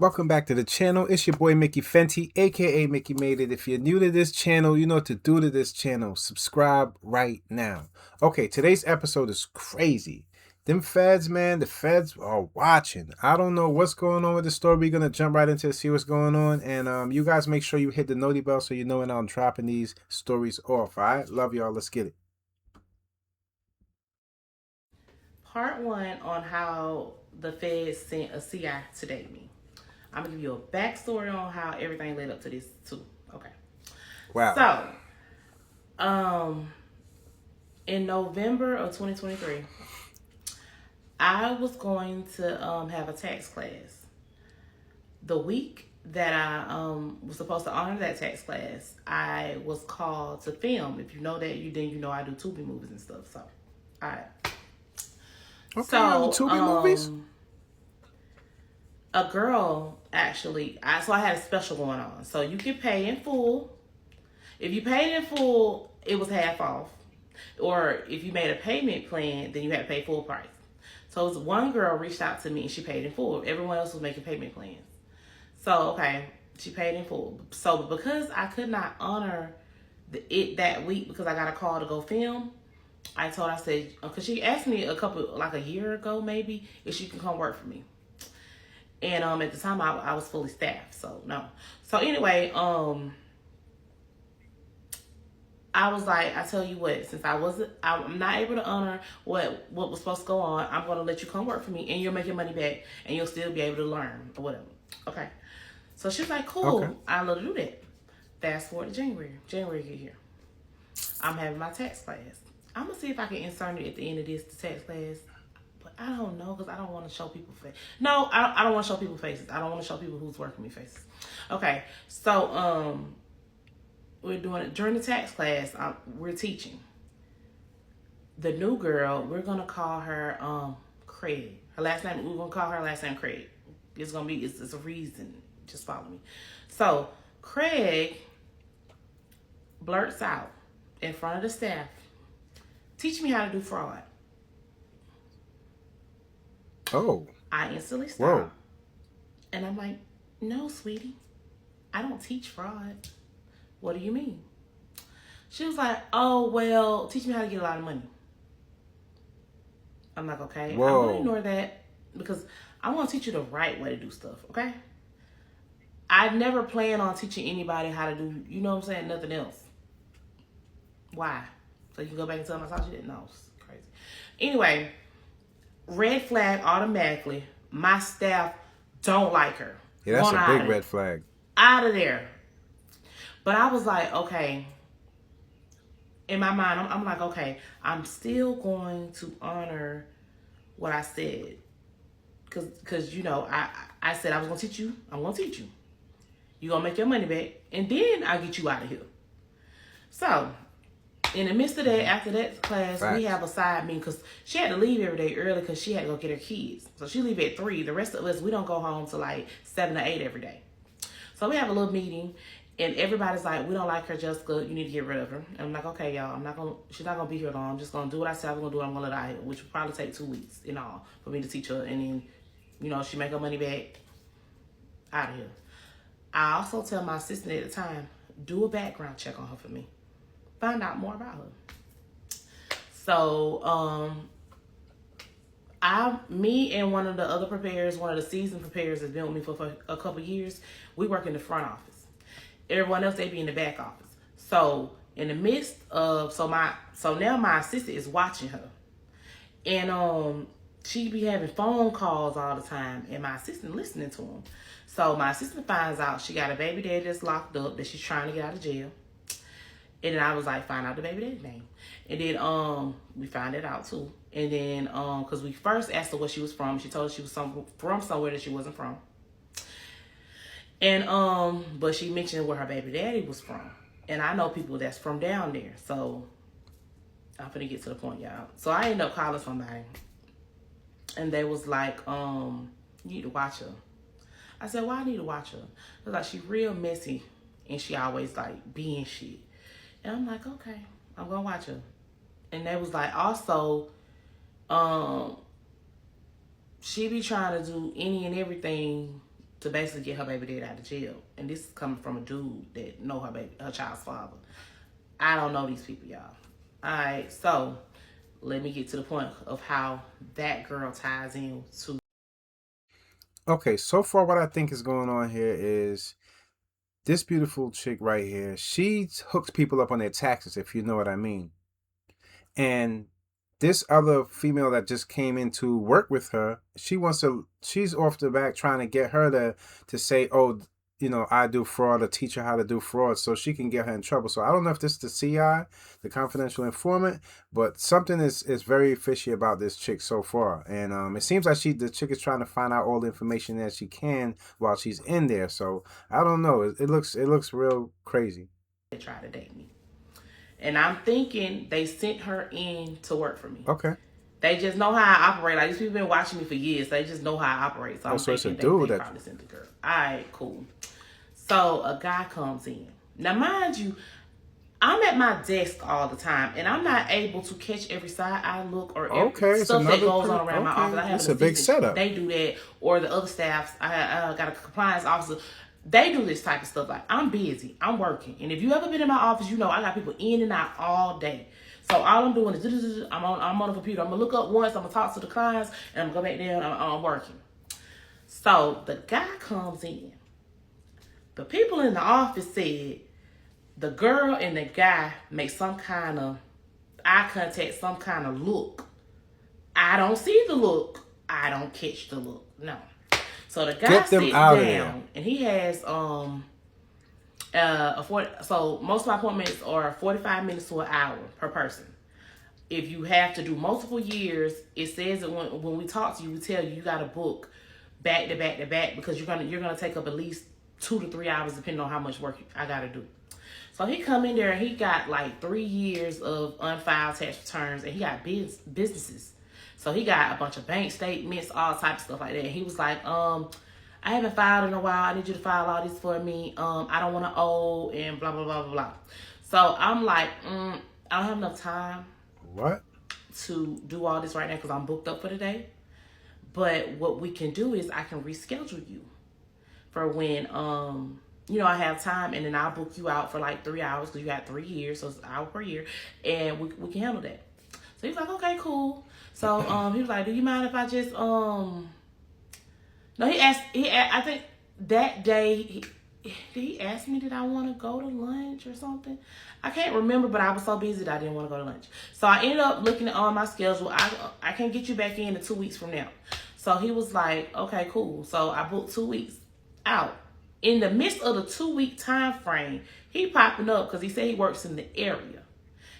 Welcome back to the channel. It's your boy Mickey Fenty, aka Mickey Made It. If you're new to this channel, you know what to do to this channel. Subscribe right now. Okay, today's episode is crazy. Them feds, man, the feds are watching. I don't know what's going on with the story. We're gonna jump right into it, see what's going on. And you guys make sure you hit the noti bell so you know when I'm dropping these stories off. Alright? Love y'all. Let's get it. Part one on how the Fed sent a CI to date me. I'm gonna give you a backstory on how everything led up to this too. Okay. Wow. So, in November of 2023, I was going to have a tax class. The week that I was supposed to honor that tax class, I was called to film. If you know that, you know I do Tubi movies and stuff. So, all right. Okay, so, Tubi movies? A girl actually, I had a special going on. So you can pay in full. If you paid in full, it was half off. Or if you made a payment plan, then you had to pay full price. So it was one girl reached out to me and she paid in full. Everyone else was making payment plans. So, okay, she paid in full. So because I could not honor it that week because I got a call to go film, I said, because she asked me like a year ago maybe, if she can come work for me. And at the time I was fully staffed, so no. So anyway, I was like, I tell you what, since I'm not able to honor what was supposed to go on, I'm gonna let you come work for me, and you'll make your money back, and you'll still be able to learn or whatever. Okay. So she's like, cool, Okay. I'd love to do that. Fast forward to January. January get here. I'm having my tax class. I'm gonna see if I can insert it at the end of this, the tax class. But I don't know because I don't want to show people face. No, I don't want to show people faces. I don't want to show people who's working me faces. Okay, so we're doing it during the tax class. We're teaching the new girl. We're gonna call her Craig. Her last name. We're gonna call her last name Craig. It's gonna be. It's a reason. Just follow me. So Craig blurts out in front of the staff, "Teach me how to do fraud." Oh. I instantly stopped. Whoa. And I'm like, no, sweetie, I don't teach fraud. What do you mean? She was like, oh, well, teach me how to get a lot of money. I'm like, okay, Whoa. I'm going to ignore that because I want to teach you the right way to do stuff, okay? I never plan on teaching anybody how to do, you know what I'm saying, nothing else. Why? So you can go back and tell them I thought you didn't know. It's crazy. Anyway, red flag automatically. My staff don't like her. Yeah, that's a big red flag. Out of there. But I was like, okay. In my mind, I'm like, okay, I'm still going to honor what I said. Because you know, I said I was going to teach you. I'm going to teach you. You're going to make your money back. And then I'll get you out of here. So, in the midst of that, after that class, we have a side meeting because she had to leave every day early because she had to go get her kids. So she leave at 3. The rest of us, we don't go home till like 7 or 8 every day. So we have a little meeting, and everybody's like, we don't like her, Jessica. You need to get rid of her. And I'm like, okay, y'all. She's not gonna be here long. I'm just gonna do what I said I'm gonna do. I'm gonna let her out here, which will probably take 2 weeks in all for me to teach her, and then, you know, she make her money back. Out of here. I also tell my assistant at the time, do a background check on her for me. Find out more about her. So, me and one of the other preparers, one of the seasoned preparers that's been with me for a couple years, we work in the front office. Everyone else, they be in the back office. So in the midst of, so now my assistant is watching her. And she be having phone calls all the time, and my assistant listening to them. So my assistant finds out she got a baby daddy that's locked up that she's trying to get out of jail. And then I was like, find out the baby daddy's name. And then we found it out too. And then because we first asked her where she was from, she told us she was from somewhere that she wasn't from. And but she mentioned where her baby daddy was from. And I know people that's from down there. So I'm finna get to the point, y'all. So I ended up calling somebody. And they was like, you need to watch her. I said, why I need to watch her? They're like, she real messy. And she always like being shit. And I'm like, okay, I'm gonna watch her. And they was like, also, she be trying to do any and everything to basically get her baby daddy out of jail. And this is coming from a dude that know her child's father. I don't know these people, y'all. All right, so let me get to the point of how that girl ties in to. Okay, so far what I think is going on here is this beautiful chick right here. She hooks people up on their taxes, if you know what I mean. And this other female that just came in to work with her, she's off the back trying to get her to say, oh, I do fraud, or teach her how to do fraud so she can get her in trouble. So I don't know if this is the CI, the confidential informant, but something is very fishy about this chick so far. And it seems like the chick is trying to find out all the information that she can while she's in there. So I don't know. It looks real crazy. They try to date me. And I'm thinking they sent her in to work for me. Okay. They just know how I operate. Like, these people been watching me for years. They just know how I operate. So I'm So it's a thinking dude they that. probably sent the girl. All right, cool. So a guy comes in. Now, mind you, I'm at my desk all the time, and I'm not able to catch every side I look or every stuff that goes on around my office. I have It's a big setup. They do that, or the other staffs. I got a compliance officer. They do this type of stuff. Like, I'm busy. I'm working. And if you ever been in my office, you know I got people in and out all day. So all I'm doing is I'm on the computer. I'm going to look up once. I'm going to talk to the clients. And I'm going to go back there and I'm working. So the guy comes in. The people in the office said the girl and the guy make some kind of eye contact, some kind of look. I don't see the look. I don't catch the look. No. So the guy sits down and he has so most of my appointments are 45 minutes to an hour per person. If you have to do multiple years, it says that when we talk to you, we tell you got to book back to back to back because you're gonna take up at least 2 to 3 hours depending on how much work I gotta do. So he come in there and he got like 3 years of unfiled tax returns and he got businesses. So he got a bunch of bank statements, all types of stuff like that. And he was like, I haven't filed in a while. I need you to file all this for me. I don't want to owe and blah, blah, blah, blah, blah. So I'm like, I don't have enough time to do all this right now because I'm booked up for the day. But what we can do is I can reschedule you for when, I have time, and then I'll book you out for like 3 hours because you got 3 years, so it's an hour per year, and we can handle that. So he was like, okay, cool. So he was like, do you mind if I just no, I think that day he asked me did I want to go to lunch or something. I can't remember, but I was so busy that I didn't want to go to lunch. So I ended up looking on my schedule. I can get you back in 2 weeks from now. So he was like, okay, cool. So I booked 2 weeks out. In the midst of the 2-week time frame, he popping up because he said he works in the area.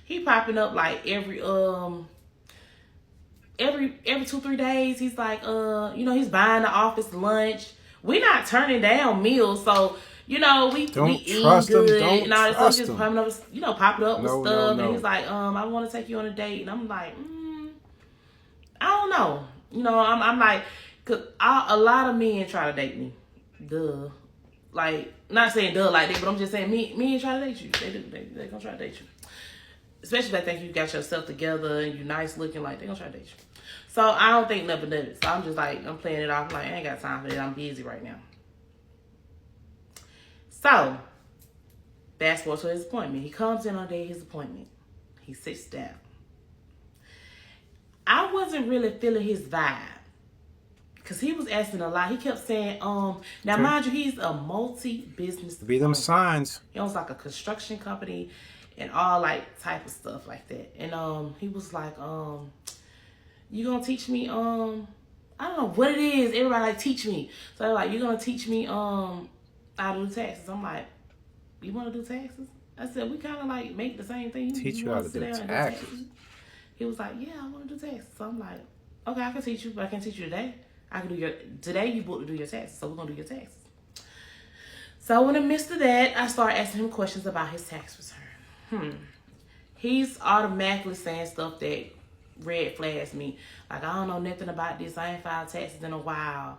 He popping up like every 2-3 days. He's like, he's buying the office lunch. We're not turning down meals, so we eat good and all this stuff. Just popping up with stuff. And he's like, I want to take you on a date, and I'm like, I don't know. I'm like, cause a lot of men try to date me. Duh. Like, not saying duh like that, but I'm just saying men try to date you. They do. They gonna try to date you. Especially if they think you got yourself together and you nice looking, like they gonna try to date you. So I don't think nothing of it. So I'm just like, I'm playing it off like I ain't got time for that. I'm busy right now. So fast forward to his appointment. He comes in on day of his appointment. He sits down. I wasn't really feeling his vibe. Because he was asking a lot. He kept saying, now mind you, he's a multi-business. Be them signs. He owns like a construction company and all like type of stuff like that. And he was like, you gonna teach me, I don't know what it is. Everybody like teach me. So they're like, you gonna teach me how to do taxes. I'm like, you wanna do taxes? I said, we kinda like make the same thing. Teach you how to do taxes. He was like, yeah, I wanna do taxes. So I'm like, okay, I can teach you, but I can't teach you today. I can do today you booked to do your taxes, so we're gonna do your taxes. So in the midst of that, I started asking him questions about his tax return. He's automatically saying stuff that red flags me. Like, I don't know nothing about this. I ain't filed taxes in a while.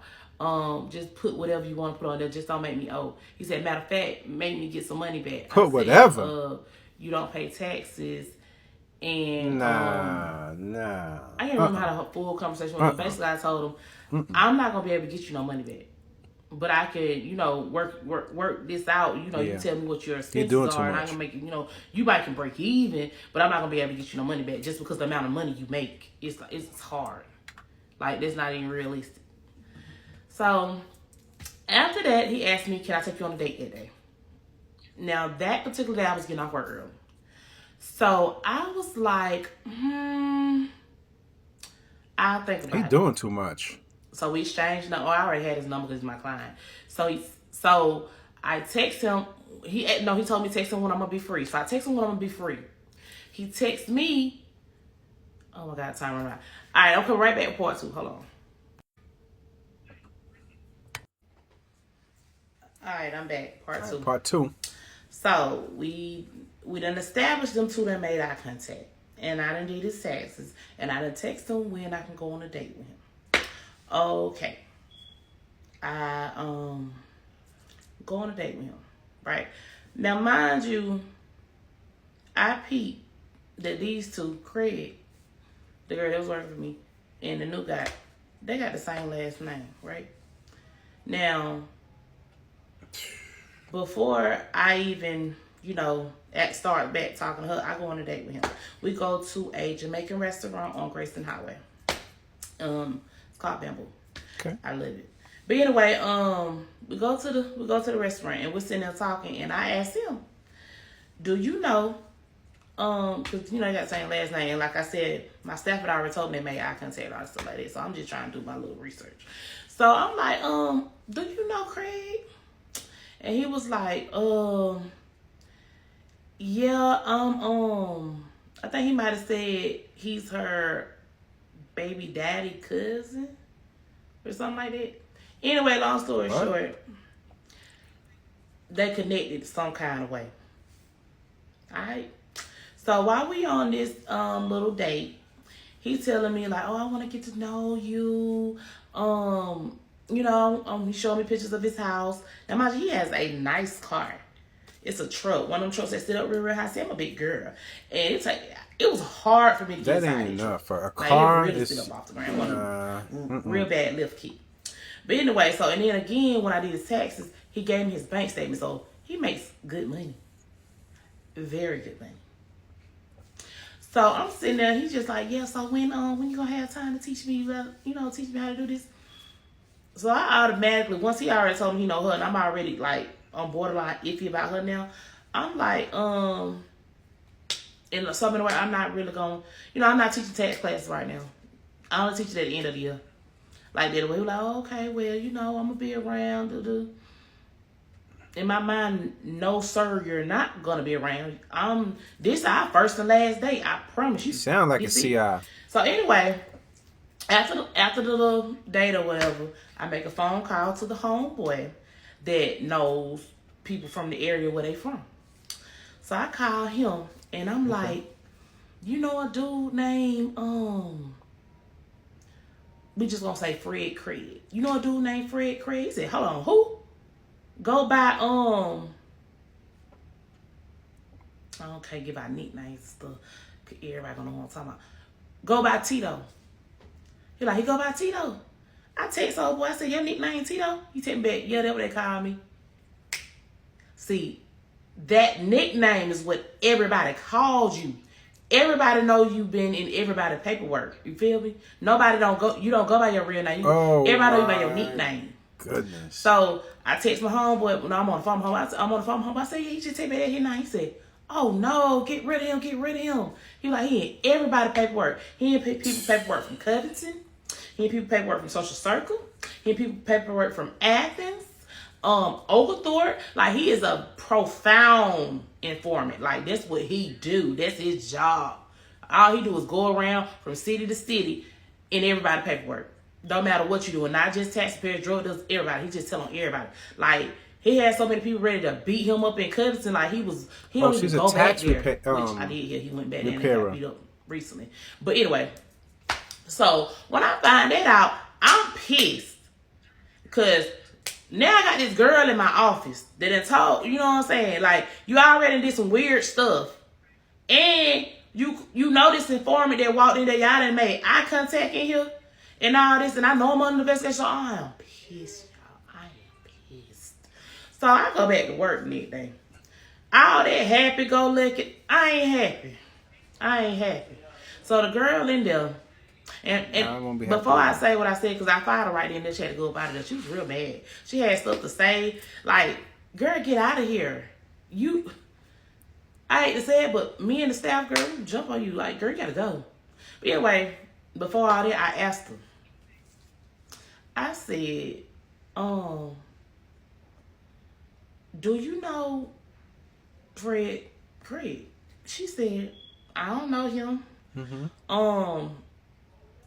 Just put whatever you want to put on there. Just don't make me owe. He said, matter of fact, make me get some money back. Put whatever. You don't pay taxes. And nah. I can't remember how the full conversation was. Basically, I told him, I'm not gonna be able to get you no money back. but I could, work this out. You Yeah. tell me what your You're expenses doing too are, and I much. can make it. You might can break even, but I'm not gonna be able to get you no money back just because the amount of money you make. It's hard. Like that's not even realistic. So after that, he asked me, "Can I take you on a date that day?" Now that particular day, I was getting off work early, so I was like, I'll think He about it. doing too much. So we exchanged number. Oh, I already had his number because he's my client. So I text him. He told me to text him when I'm gonna be free. So I text him when I'm gonna be free. He texts me. Oh my god, time running out. All right, I'll come right back with part 2. Hold on. All right, I'm back. Part All right, 2. part 2. So we done established them two that made eye contact, and I done did his taxes, and I done text him when I can go on a date with him. Okay, I go on a date with him, right? Now, mind you, I peeped that these two, Craig, the girl that was working for me, and the new guy, they got the same last name, right? Now, before I even, start back talking to her, I go on a date with him. We go to a Jamaican restaurant on Grayson Highway. It's called Bamboo. Okay. I love it. But anyway, we go to the restaurant and we're sitting there talking, and I asked him, "Do you know?" Because they got the same last name. And like I said, my staff had already told me they made eye contact or stuff like that. So I'm just trying to do my little research. So I'm like, "Do you know Craig?" And he was like, yeah, I think he might have said he's her baby daddy cousin or something like that. Anyway, long story short, they connected some kind of way. Alright. So while we on this little date, he's telling me like, "Oh, I want to get to know you." He showed me pictures of his house. Now, mind you, he has a nice car. It's a truck. One of them trucks that sit up real high. See, I'm a big girl. And it was hard for me to get That inside ain't that enough. truck. For a car, it really it's... sit up off the ground. One of them real bad lift key. But anyway, and then again, when I did his taxes, he gave me his bank statement. So he makes good money. Very good money. So I'm sitting there, he's just like, "Yeah, so when you gonna have time to teach me teach me how to do this?" So I automatically, once he already told me he know her, and I'm already like on borderline iffy about her now, I'm like, in some way, I'm not really going, I'm not teaching tax classes right now. I only teach it at the end of the year. Like that way, we're like, "Oh, okay, well, I'm gonna be around. In my mind, no sir, you're not gonna be around. This our first and last day. I promise you. You sound like a CI. So anyway, after the little date or whatever, I make a phone call to the homeboy that knows people from the area where they from. So I call him and I'm like, a dude named we just gonna say Fred Craig. You know a dude named Fred Craig? He said, "Hold on, who?" Go by I don't care give out nicknames stuff. Everybody gonna know what I'm talking about. Go by Tito. He go by Tito. I text old boy, I said, "Your nickname Tito?" He text me back, "Yeah, that's what they call me." See, that nickname is what everybody calls you. Everybody know you've been in everybody's paperwork. You feel me? You don't go by your real name. Everybody know you by your nickname. Goodness. So I text my homeboy when I'm on the phone with home. I said, "Yeah, he just text me that his name." He said, "Oh no, get rid of him. He like, he in everybody paperwork. He in people paperwork from Covington. He in people paperwork from Social Circle. He in people paperwork from Athens, Oglethorpe. Like, he is a profound informant. Like, that's what he do. That's his job. All he do is go around from city to city in everybody paperwork. Don't matter what you do, and not just taxpayers, drug dealers, everybody. He just telling everybody. Like, he had so many people ready to beat him up in Covington. Like, he don't even go back there. Which I did hear. He went back there and got beat up recently. But anyway, so when I find that out, I'm pissed. Because now I got this girl in my office that done told, you know what I'm saying? Like, you already did some weird stuff. And you know this informant that walked in there, y'all done made eye contact in here and all this, and I know I'm under investigation. So I am pissed, y'all. I am So I go back to work the next day. All that happy go lucky, I ain't happy. I ain't happy. So the girl in there, and I won't be happy before I either. say what I said, because I fired her right then, she had to go up out of there. She was real mad. She had stuff to say, like, girl, get out of here. You, I hate to say it, but me and the staff girl jump on you, like, girl, you gotta go. But anyway, before all that, I asked her. I said, um, do you know Fred? Craig? She said, I don't know him. Mm-hmm. Or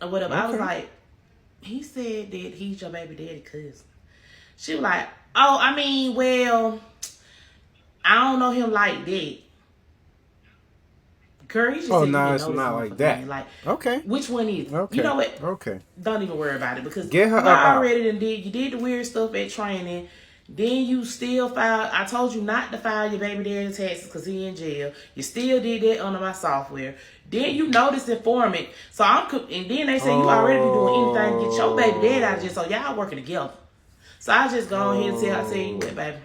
whatever. I was Okay. like, he said that he's your baby daddy cousin. She was like, oh, I mean, well, I don't know him like that. Girl, he just Oh said you no, didn't it's know this not like motherfucker that. man. Like, Okay. which one is it? You Okay. know what? Okay. Don't even worry about it because Get her you up out. already you did the weird stuff at training. Then you still filed. I told you not to file your baby daddy taxes because he in jail. You still did that under my software. Then you noticed informant. So and then they say you already be doing anything to get your baby daddy out of jail. So y'all working together. So I just go ahead and tell you Oh. what, baby.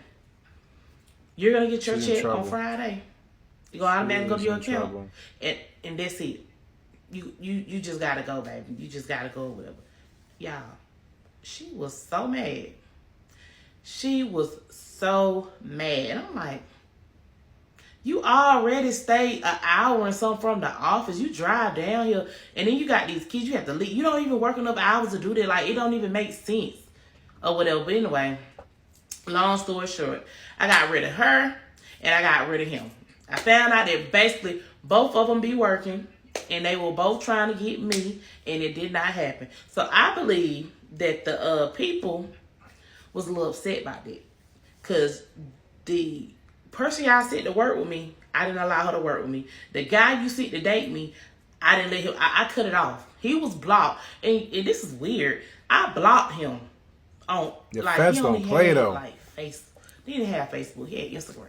You're gonna get your She's in check on trouble. Friday. You're gonna automatically go to She's your in account, trouble. and that's it. You just gotta go, baby. You just gotta go with her. Y'all, she was so mad. She was so mad. And I'm like, you already stayed an hour and something from the office. You drive down here, and then you got these kids. You have to leave. You don't even work enough hours to do that. Like, it don't even make sense or whatever. But anyway, long story short, I got rid of her and I got rid of him. I found out that basically both of them be working and they were both trying to get me, and it did not happen. So I believe that the people was a little upset about that because the person y'all sent to work with me, I didn't allow her to work with me. The guy you sent to date me, I didn't let him. I cut it off. He was blocked, and this is weird. I blocked him on The like he feds only don't play had though. like face. He didn't have Facebook. He had Instagram.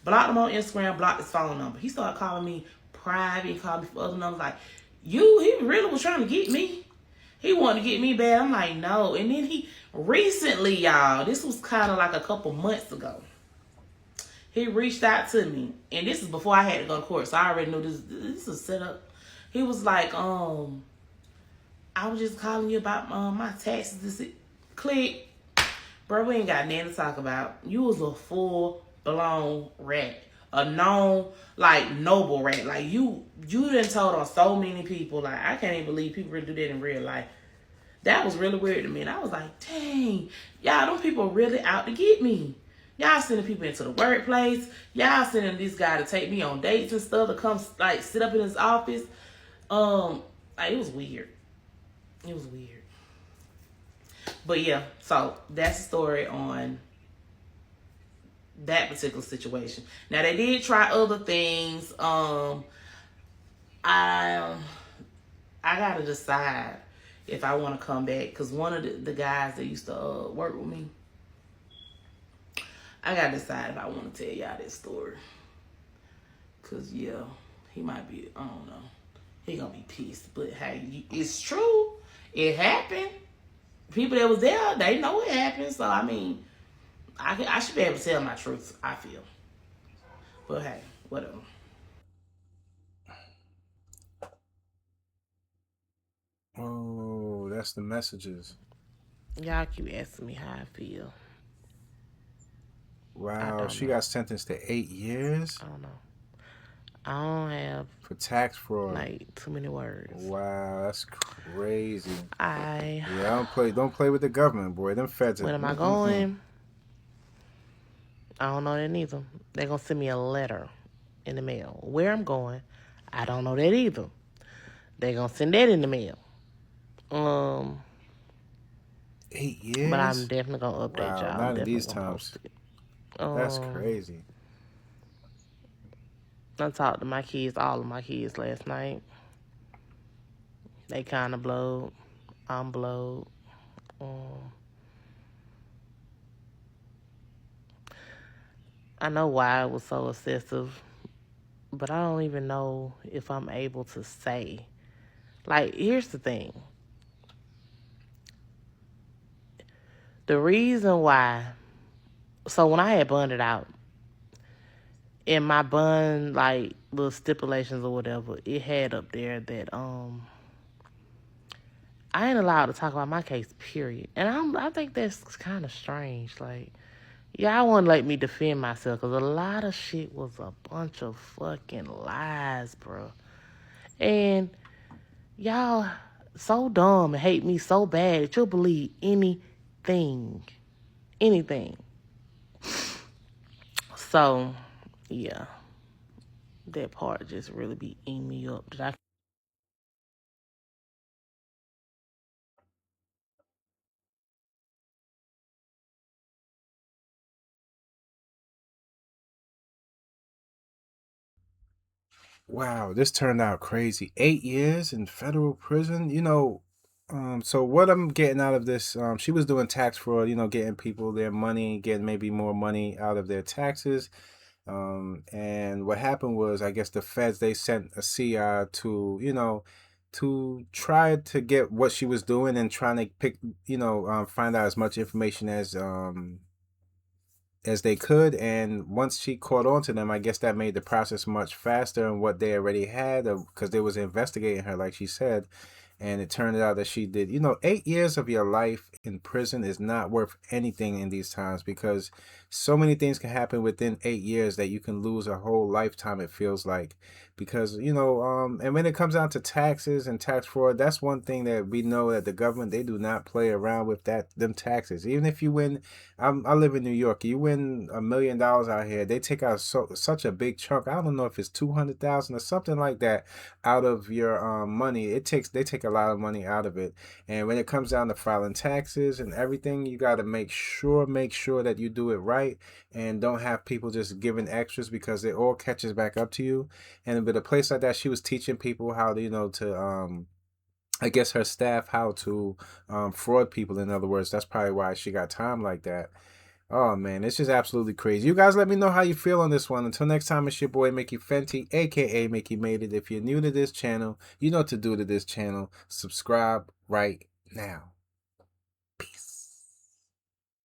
Blocked him on Instagram. Blocked his phone number. He started calling me private. He called me for other numbers. Like he really was trying to get me. He wanted to get me bad. I'm like, no. And then he recently, y'all, this was kind of like a couple months ago. He reached out to me, and this is before I had to go to court, so I already knew this is set up. He was like, I was just calling you about my taxes. Click. Bro, we ain't got nothing to talk about. You was a full blown rat. A known, like, noble rat. Like, you done told on so many people. Like, I can't even believe people really do that in real life. That was really weird to me. And I was like, dang, y'all, them people really out to get me. Y'all sending people into the workplace. Y'all sending this guy to take me on dates and stuff to come, like, sit up in his office. Like, it was weird. It was weird. But yeah, so that's the story on that particular situation. Now they did try other things. I gotta decide if I want to come back because one of the guys that used to work with me, I gotta decide if I want to tell y'all this story. Cause yeah, he might be. I don't know. He gonna be pissed, but hey, it's true. It happened. People that was there, they know it happened. So I mean, I should be able to tell my truth. I feel, but hey, whatever. Oh, that's the messages. Y'all keep asking me how I feel. I Wow, don't she know. got sentenced to 8 years I don't know. I don't have for tax fraud. like too many words. Wow, that's crazy. I Yeah, don't play with the government, boy. Them feds are. When am I going? I don't know that neither. They're gonna send me a letter in the mail. Where I'm going, I don't know that either. They're gonna send that in the mail. Um, but I'm8 years? definitely gonna update Wow, y'all. I'm not in definitely these gonna post times. it. That's Um, crazy. I talked to my kids, all of my kids last night. They kind of blowed. I'm blowed. Um, I know why it was so excessive, but I don't even know if I'm able to say. Like, here's the thing. The reason why So when I had bonded out, in my bond like little stipulations or whatever, it had up there that I ain't allowed to talk about my case, period. And I think that's kind of strange. Like, y'all wouldn't let me defend myself because a lot of shit was a bunch of fucking lies, bro. And y'all so dumb and hate me so bad that you'll believe anything. Anything. So, yeah, that part just really be eating me up. That I Wow, this turned out crazy. 8 years in federal prison. So what I'm getting out of this, she was doing tax fraud, getting people their money, getting maybe more money out of their taxes. And what happened was, I guess the feds, they sent a CI to, to try to get what she was doing and trying to find out as much information as they could. And once she caught on to them, I guess that made the process much faster than what they already had, because they was investigating her, like she said. And it turned out that she did, 8 years of your life in prison is not worth anything in these times, because so many things can happen within 8 years that you can lose a whole lifetime, it feels like. Because, and when it comes down to taxes and tax fraud, that's one thing that we know, that the government, they do not play around with them taxes. Even if you win, I live in New York, you win $1 million out here, they take out such a big chunk. I don't know if it's 200,000 or something like that out of your money. They take a lot of money out of it. And when it comes down to filing taxes and everything, you got to make sure that you do it right, and don't have people just giving extras, because it all catches back up to you. And with a place like that, she was teaching people how to, I guess her staff, how to fraud people. In other words, that's probably why she got time like that. Oh man, it's just absolutely crazy. You guys let me know how you feel on this one. Until next time, it's your boy Mickey Fenty, aka Mickey Made It. If you're new to this channel, you know what to do to this channel. Subscribe right now.